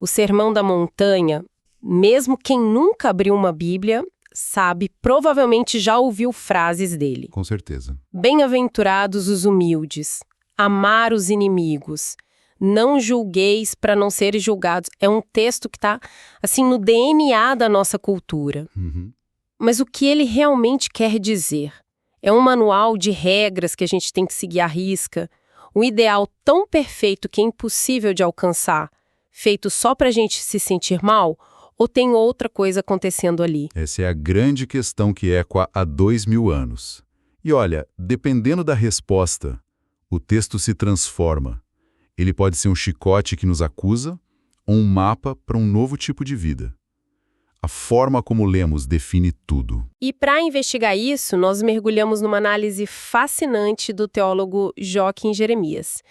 O Sermão da Montanha, mesmo quem nunca abriu uma Bíblia, sabe, provavelmente já ouviu frases dele. Com certeza. Bem-aventurados os humildes, amar os inimigos, não julgueis para não serem julgados. É um texto que está, assim, no DNA da nossa cultura. Uhum. Mas o que ele realmente quer dizer? É um manual de regras que a gente tem que seguir à risca, um ideal tão perfeito que é impossível de alcançar, feito só para a gente se sentir mal? Ou tem outra coisa acontecendo ali? Essa é a grande questão que ecoa há 2000 anos. E olha, dependendo da resposta, o texto se transforma. Ele pode ser um chicote que nos acusa ou um mapa para um novo tipo de vida. A forma como lemos define tudo. E para investigar isso, nós mergulhamos numa análise fascinante do teólogo Joaquim Jeremias.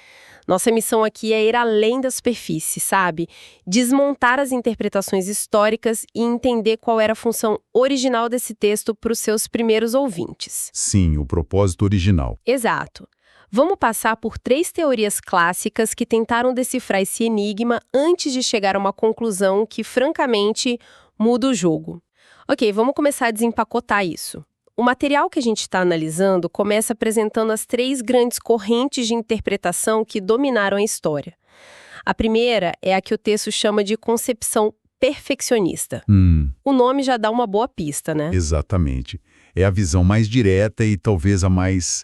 Nossa missão aqui é ir além da superfície, sabe? Desmontar as interpretações históricas e entender qual era a função original desse texto para os seus primeiros ouvintes. Sim, o propósito original. Exato. Vamos passar por 3 teorias clássicas que tentaram decifrar esse enigma antes de chegar a uma conclusão que, francamente, muda o jogo. Ok, vamos começar a desempacotar isso. O material que a gente está analisando começa apresentando as 3 grandes correntes de interpretação que dominaram a história. A primeira é a que o texto chama de concepção perfeccionista. O nome já dá uma boa pista, né? Exatamente. É a visão mais direta e talvez a mais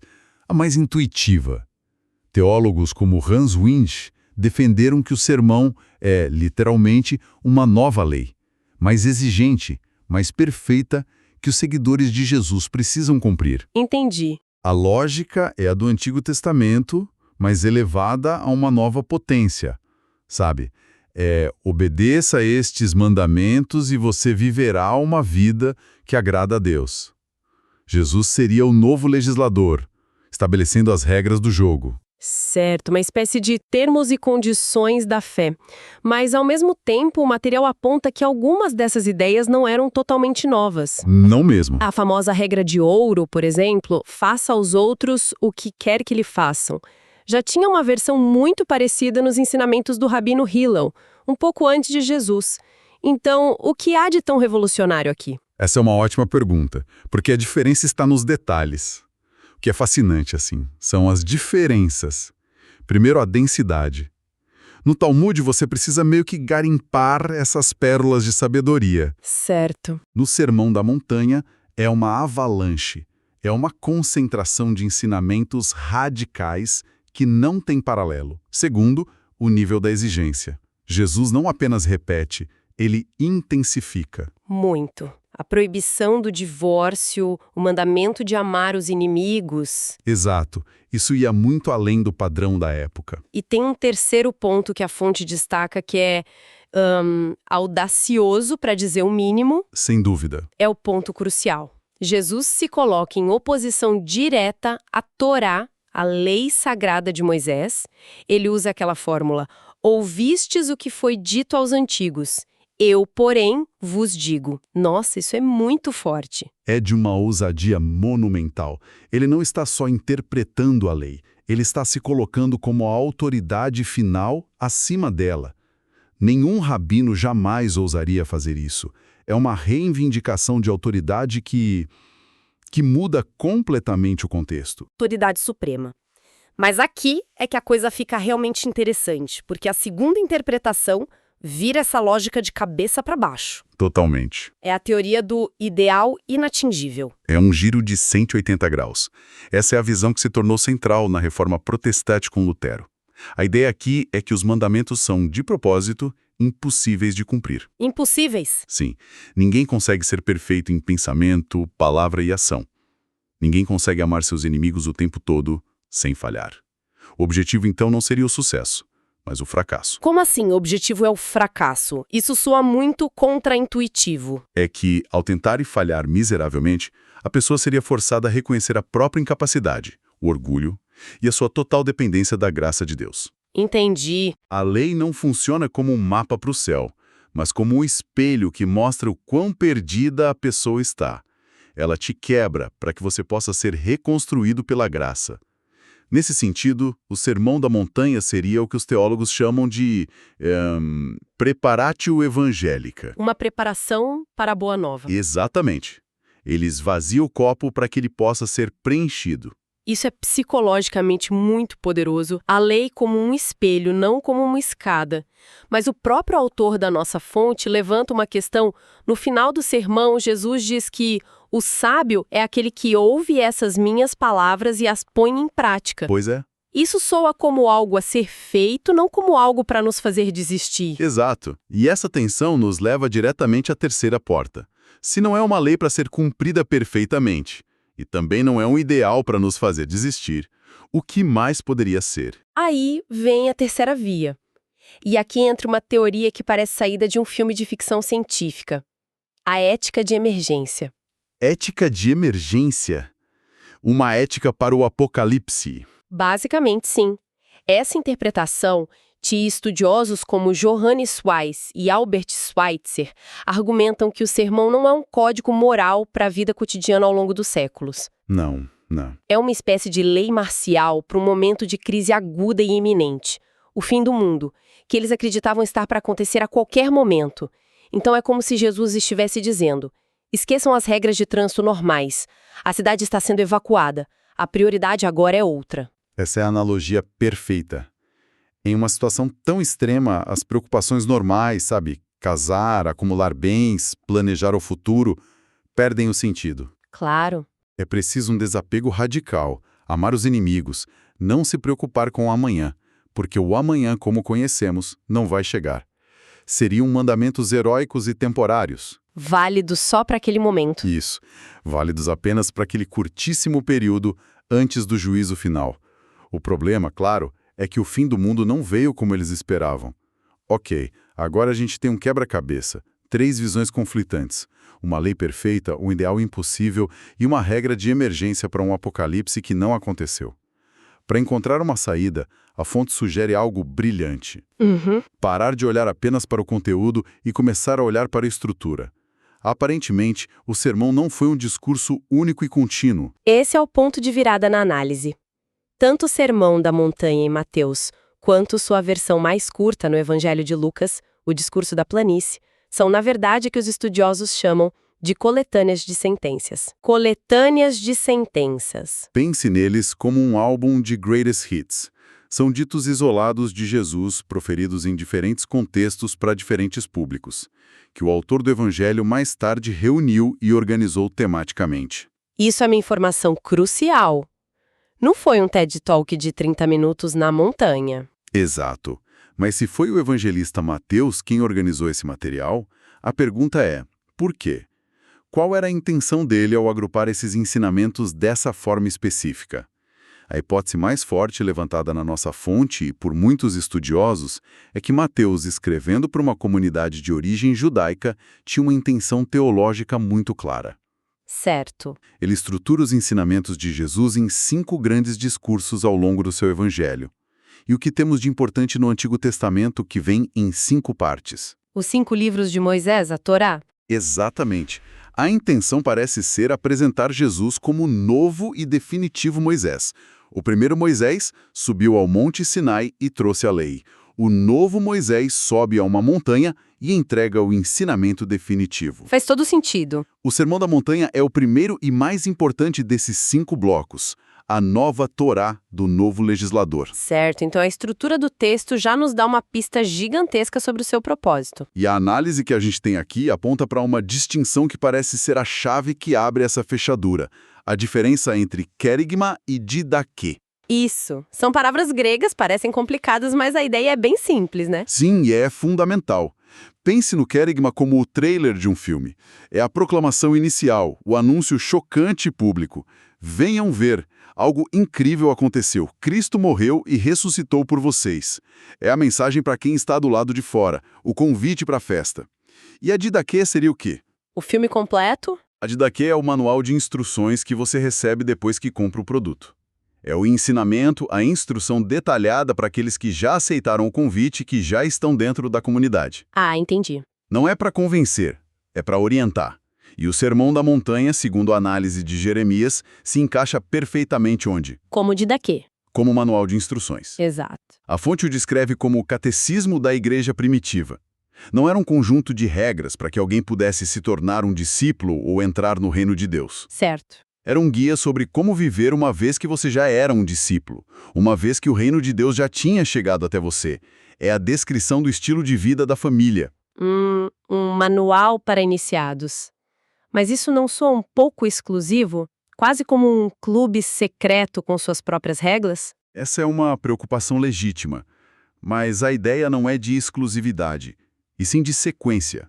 intuitiva. Teólogos como Hans Winch defenderam que o sermão é, literalmente, uma nova lei, mais exigente, mais perfeita, que os seguidores de Jesus precisam cumprir. Entendi. A lógica é a do Antigo Testamento, mas elevada a uma nova potência, sabe? Obedeça a estes mandamentos e você viverá uma vida que agrada a Deus. Jesus seria o novo legislador, estabelecendo as regras do jogo. Certo, uma espécie de termos e condições da fé. Mas, ao mesmo tempo, o material aponta que algumas dessas ideias não eram totalmente novas. Não mesmo. A famosa regra de ouro, por exemplo, faça aos outros o que quer que lhe façam. Já tinha uma versão muito parecida nos ensinamentos do Rabino Hillel, um pouco antes de Jesus. Então, o que há de tão revolucionário aqui? Essa é uma ótima pergunta, porque a diferença está nos detalhes. O que é fascinante, assim, são as diferenças. Primeiro, a densidade. No Talmud, você precisa meio que garimpar essas pérolas de sabedoria. Certo. No Sermão da Montanha, é uma avalanche. É uma concentração de ensinamentos radicais que não tem paralelo. Segundo, o nível da exigência. Jesus não apenas repete, ele intensifica. Muito. A proibição do divórcio, o mandamento de amar os inimigos. Exato. Isso ia muito além do padrão da época. E tem um terceiro ponto que a fonte destaca, que é audacioso, para dizer o mínimo. Sem dúvida. É o ponto crucial. Jesus se coloca em oposição direta à Torá, a lei sagrada de Moisés. Ele usa aquela fórmula: ouvistes o que foi dito aos antigos. Eu, porém, vos digo. Nossa, isso é muito forte. É de uma ousadia monumental. Ele não está só interpretando a lei, ele está se colocando como a autoridade final acima dela. Nenhum rabino jamais ousaria fazer isso. É uma reivindicação de autoridade que muda completamente o contexto. Autoridade suprema. Mas aqui é que a coisa fica realmente interessante, porque a segunda interpretação vira essa lógica de cabeça para baixo. Totalmente. É a teoria do ideal inatingível. É um giro de 180 graus. Essa é a visão que se tornou central na reforma protestante com Lutero. A ideia aqui é que os mandamentos são, de propósito, impossíveis de cumprir. Impossíveis? Sim. Ninguém consegue ser perfeito em pensamento, palavra e ação. Ninguém consegue amar seus inimigos o tempo todo, sem falhar. O objetivo, então, não seria o sucesso, mas o fracasso. Como assim o objetivo é o fracasso? Isso soa muito contraintuitivo. É que, ao tentar e falhar miseravelmente, a pessoa seria forçada a reconhecer a própria incapacidade, o orgulho e a sua total dependência da graça de Deus. Entendi. A lei não funciona como um mapa para o céu, mas como um espelho que mostra o quão perdida a pessoa está. Ela te quebra para que você possa ser reconstruído pela graça. Nesse sentido, o Sermão da Montanha seria o que os teólogos chamam de preparatio evangelica. Uma preparação para a Boa Nova. Exatamente. Ele esvazia o copo para que ele possa ser preenchido. Isso é psicologicamente muito poderoso, a lei como um espelho, não como uma escada. Mas o próprio autor da nossa fonte levanta uma questão. No final do sermão, Jesus diz que o sábio é aquele que ouve essas minhas palavras e as põe em prática. Pois é. Isso soa como algo a ser feito, não como algo para nos fazer desistir. Exato. E essa tensão nos leva diretamente à terceira porta. Se não é uma lei para ser cumprida perfeitamente, e também não é um ideal para nos fazer desistir, o que mais poderia ser? Aí vem a terceira via. E aqui entra uma teoria que parece saída de um filme de ficção científica. A ética de emergência. Ética de emergência. Uma ética para o apocalipse. Basicamente, sim. Essa interpretação de estudiosos como Johannes Weiss e Albert Schweitzer argumentam que o sermão não é um código moral para a vida cotidiana ao longo dos séculos. Não. É uma espécie de lei marcial para um momento de crise aguda e iminente, o fim do mundo, que eles acreditavam estar para acontecer a qualquer momento. Então é como se Jesus estivesse dizendo: esqueçam as regras de trânsito normais, a cidade está sendo evacuada, a prioridade agora é outra. Essa é a analogia perfeita. Em uma situação tão extrema, as preocupações normais, casar, acumular bens, planejar o futuro, perdem o sentido. Claro. É preciso um desapego radical, amar os inimigos, não se preocupar com o amanhã, porque o amanhã, como conhecemos, não vai chegar. Seriam mandamentos heróicos e temporários. Válidos só para aquele momento. Isso, válidos apenas para aquele curtíssimo período antes do juízo final. O problema, claro, é que o fim do mundo não veio como eles esperavam. Ok, agora a gente tem um quebra-cabeça, 3 visões conflitantes, uma lei perfeita, um ideal impossível e uma regra de emergência para um apocalipse que não aconteceu. Para encontrar uma saída, a fonte sugere algo brilhante. Parar de olhar apenas para o conteúdo e começar a olhar para a estrutura. Aparentemente, o sermão não foi um discurso único e contínuo. Esse é o ponto de virada na análise. Tanto o Sermão da Montanha em Mateus, quanto sua versão mais curta no Evangelho de Lucas, o Discurso da Planície, são, na verdade, o que os estudiosos chamam de coletâneas de sentenças. Coletâneas de sentenças. Pense neles como um álbum de greatest hits. São ditos isolados de Jesus, proferidos em diferentes contextos para diferentes públicos, que o autor do Evangelho mais tarde reuniu e organizou tematicamente. Isso é uma informação crucial. Não foi um TED Talk de 30 minutos na montanha. Exato. Mas se foi o evangelista Mateus quem organizou esse material, a pergunta é, por quê? Qual era a intenção dele ao agrupar esses ensinamentos dessa forma específica? A hipótese mais forte levantada na nossa fonte e por muitos estudiosos é que Mateus, escrevendo para uma comunidade de origem judaica, tinha uma intenção teológica muito clara. Certo. Ele estrutura os ensinamentos de Jesus em 5 grandes discursos ao longo do seu evangelho. E o que temos de importante no Antigo Testamento que vem em 5 partes? Os 5 livros de Moisés, a Torá? Exatamente. A intenção parece ser apresentar Jesus como o novo e definitivo Moisés. O primeiro Moisés subiu ao Monte Sinai e trouxe a lei. O novo Moisés sobe a uma montanha e entrega o ensinamento definitivo. Faz todo sentido. O Sermão da Montanha é o primeiro e mais importante desses 5 blocos. A nova Torá do novo legislador. Certo, então a estrutura do texto já nos dá uma pista gigantesca sobre o seu propósito. E a análise que a gente tem aqui aponta para uma distinção que parece ser a chave que abre essa fechadura. A diferença entre querigma e didaquê. Isso. São palavras gregas, parecem complicadas, mas a ideia é bem simples, né? Sim, e é fundamental. Pense no querigma como o trailer de um filme. É a proclamação inicial, o anúncio chocante e público. Venham ver. Algo incrível aconteceu. Cristo morreu e ressuscitou por vocês. É a mensagem para quem está do lado de fora, o convite para a festa. E a didaquê seria o quê? O filme completo? A didaquê é o manual de instruções que você recebe depois que compra o produto. É o ensinamento, a instrução detalhada para aqueles que já aceitaram o convite e que já estão dentro da comunidade. Ah, entendi. Não é para convencer, é para orientar. E o Sermão da Montanha, segundo a análise de Jeremias, se encaixa perfeitamente onde? Como didaquê. como manual de instruções. Exato. A fonte o descreve como o catecismo da igreja primitiva. Não era um conjunto de regras para que alguém pudesse se tornar um discípulo ou entrar no reino de Deus. Certo. Era um guia sobre como viver uma vez que você já era um discípulo, uma vez que o reino de Deus já tinha chegado até você. É a descrição do estilo de vida da família. Um manual para iniciados. Mas isso não soa um pouco exclusivo? Quase como um clube secreto com suas próprias regras? Essa é uma preocupação legítima, mas a ideia não é de exclusividade, e sim de sequência.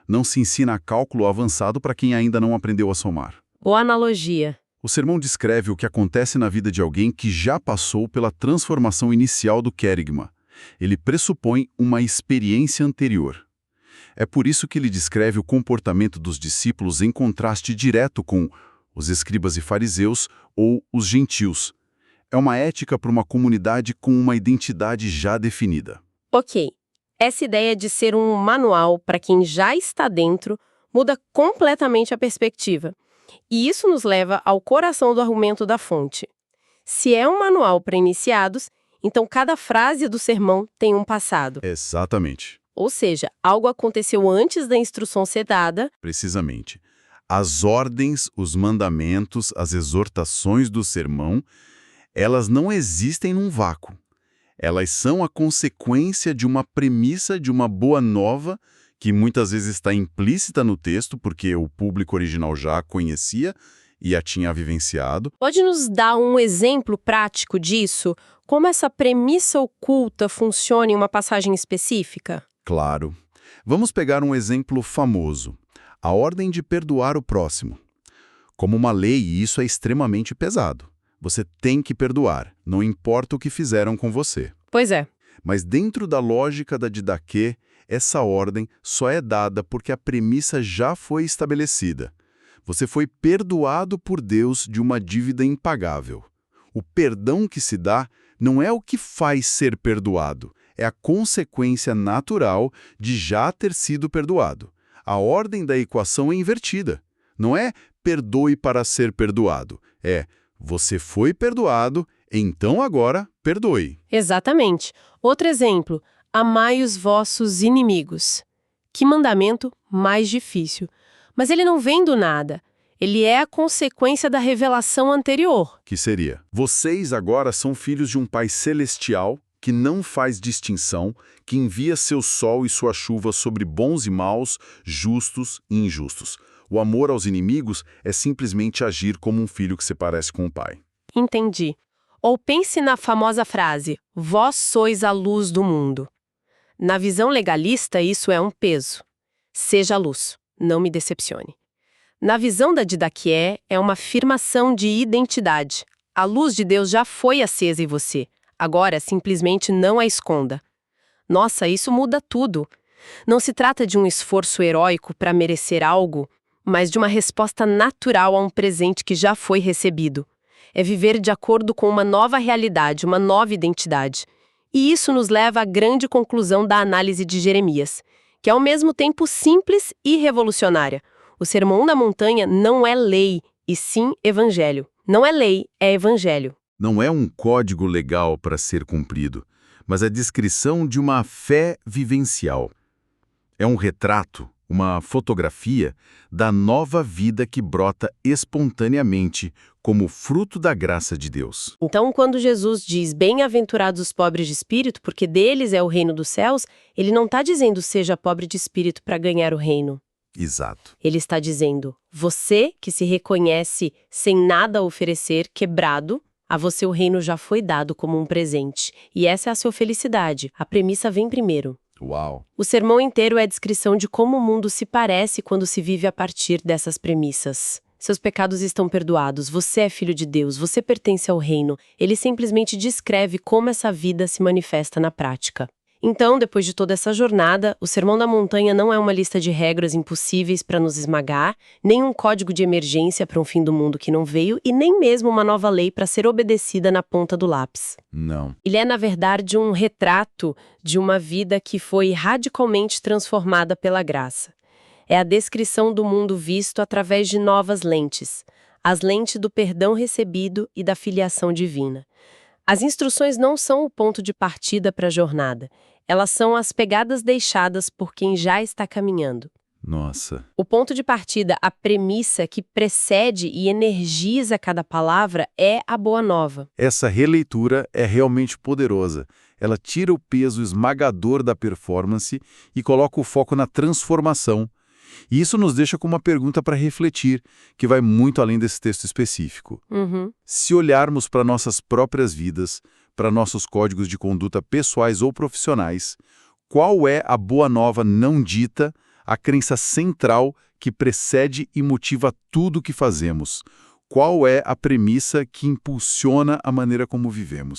Não se ensina cálculo avançado para quem ainda não aprendeu a somar. Ou analogia. O sermão descreve o que acontece na vida de alguém que já passou pela transformação inicial do querigma. Ele pressupõe uma experiência anterior. É por isso que ele descreve o comportamento dos discípulos em contraste direto com os escribas e fariseus ou os gentios. É uma ética para uma comunidade com uma identidade já definida. Ok. Essa ideia de ser um manual para quem já está dentro muda completamente a perspectiva. E isso nos leva ao coração do argumento da fonte. Se é um manual para iniciados, então cada frase do sermão tem um passado. Exatamente. Ou seja, algo aconteceu antes da instrução ser dada. Precisamente. As ordens, os mandamentos, as exortações do sermão, elas não existem num vácuo. Elas são a consequência de uma premissa, de uma boa nova, que muitas vezes está implícita no texto, porque o público original já a conhecia e a tinha vivenciado. Pode nos dar um exemplo prático disso? Como essa premissa oculta funciona em uma passagem específica? Claro. Vamos pegar um exemplo famoso. A ordem de perdoar o próximo. Como uma lei, isso é extremamente pesado. Você tem que perdoar, não importa o que fizeram com você. Pois é. Mas dentro da lógica da didaquê, essa ordem só é dada porque a premissa já foi estabelecida. Você foi perdoado por Deus de uma dívida impagável. O perdão que se dá não é o que faz ser perdoado, é a consequência natural de já ter sido perdoado. A ordem da equação é invertida. Não é perdoe para ser perdoado. É você foi perdoado, então agora perdoe. Exatamente. Outro exemplo, amai os vossos inimigos. Que mandamento mais difícil. Mas ele não vem do nada. Ele é a consequência da revelação anterior. Que seria: vocês agora são filhos de um Pai celestial que não faz distinção, que envia seu sol e sua chuva sobre bons e maus, justos e injustos. O amor aos inimigos é simplesmente agir como um filho que se parece com o pai. Entendi. Ou pense na famosa frase, vós sois a luz do mundo. Na visão legalista, isso é um peso. Seja a luz, não me decepcione. Na visão da didaquê, é uma afirmação de identidade. A luz de Deus já foi acesa em você. Agora, simplesmente não a esconda. Nossa, isso muda tudo. Não se trata de um esforço heróico para merecer algo, mas de uma resposta natural a um presente que já foi recebido. É viver de acordo com uma nova realidade, uma nova identidade. E isso nos leva à grande conclusão da análise de Jeremias, que é ao mesmo tempo simples e revolucionária. O Sermão da Montanha não é lei, e sim evangelho. Não é lei, é evangelho. Não é um código legal para ser cumprido, mas a descrição de uma fé vivencial. É um retrato, uma fotografia da nova vida que brota espontaneamente como fruto da graça de Deus. Então, quando Jesus diz bem-aventurados os pobres de espírito, porque deles é o reino dos céus, ele não está dizendo seja pobre de espírito para ganhar o reino. Exato. Ele está dizendo, você que se reconhece sem nada a oferecer, quebrado, a você o reino já foi dado como um presente. E essa é a sua felicidade. A premissa vem primeiro. Uau! O sermão inteiro é a descrição de como o mundo se parece quando se vive a partir dessas premissas. Seus pecados estão perdoados, você é filho de Deus, você pertence ao reino. Ele simplesmente descreve como essa vida se manifesta na prática. Então, depois de toda essa jornada, o Sermão da Montanha não é uma lista de regras impossíveis para nos esmagar, nem um código de emergência para um fim do mundo que não veio e nem mesmo uma nova lei para ser obedecida na ponta do lápis. Não. Ele é, na verdade, um retrato de uma vida que foi radicalmente transformada pela graça. É a descrição do mundo visto através de novas lentes, as lentes do perdão recebido e da filiação divina. As instruções não são o ponto de partida para a jornada. Elas são as pegadas deixadas por quem já está caminhando. Nossa. O ponto de partida, a premissa que precede e energiza cada palavra é a Boa Nova. Essa releitura é realmente poderosa. Ela tira o peso esmagador da performance e coloca o foco na transformação. E isso nos deixa com uma pergunta para refletir, que vai muito além desse texto específico. Se olharmos para nossas próprias vidas, para nossos códigos de conduta pessoais ou profissionais, qual é a boa nova não dita, a crença central que precede e motiva tudo o que fazemos? Qual é a premissa que impulsiona a maneira como vivemos?